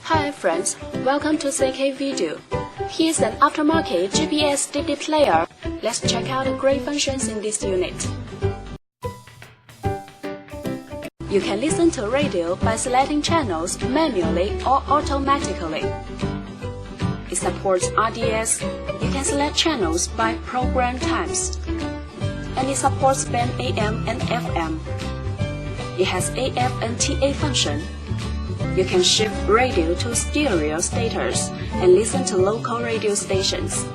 Hi friends, welcome to CK Video. Here's an aftermarket GPS DVD player. Let's check out the great functions in this unit. You can listen to radio by selecting channels manually or automatically. It supports RDS. You can select channels by program times. And it supports band AM and FM. It has AF and TA function. You can shift radio to stereo status and listen to local radio stations.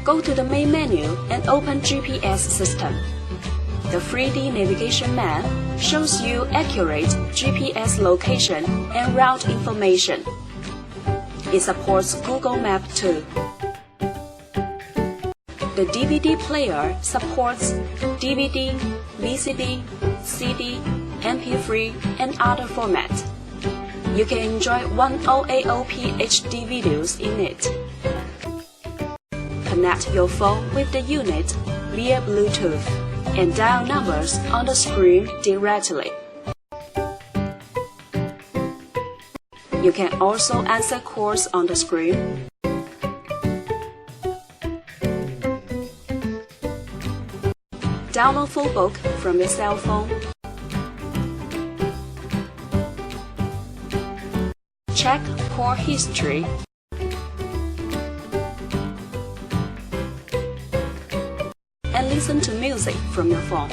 Go to the main menu and open GPS system. The 3D navigation map shows you accurate GPS location and route information. It supports Google Map too. The DVD player supports DVD, VCD, CD, MP3, and other formats. You can enjoy 1080p HD videos in it. Connect your phone with the unit via Bluetooth and dial numbers on the screen directly. You can also answer calls on the screen. Download full book from your cell phone. Check call history. And listen to music from your phone.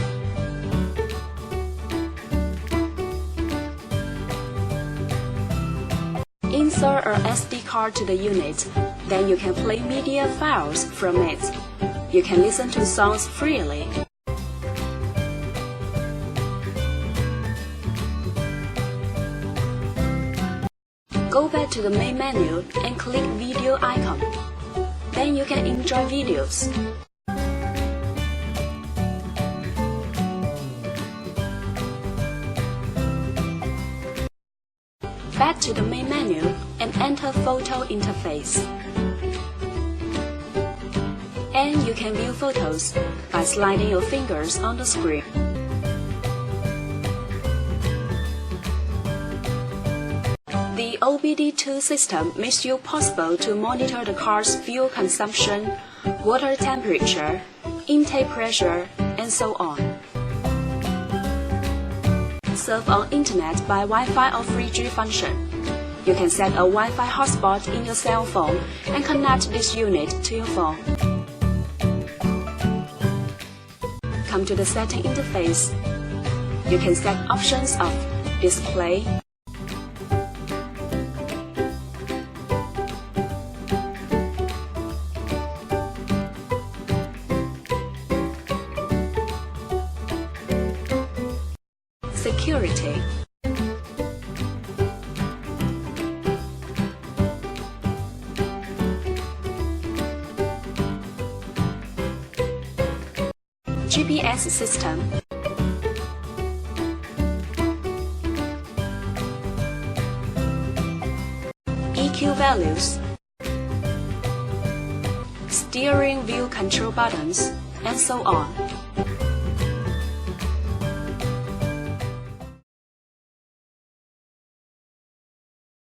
Insert a SD card to the unit, then you can play media files from it. You can listen to songs freely. Go back to the main menu and click video icon. Then you can enjoy videos. Back to the main menu and enter photo interface. And you can view photos by sliding your fingers on the screen. The OBD2 system makes it possible to monitor the car's fuel consumption, water temperature, intake pressure, and so on. Surf on internet by Wi-Fi or 3G function. You can set a Wi-Fi hotspot in your cell phone and connect this unit to your phone. Come to the setting interface. You can set options of display, security, GPS system, EQ values, steering wheel control buttons, and so on.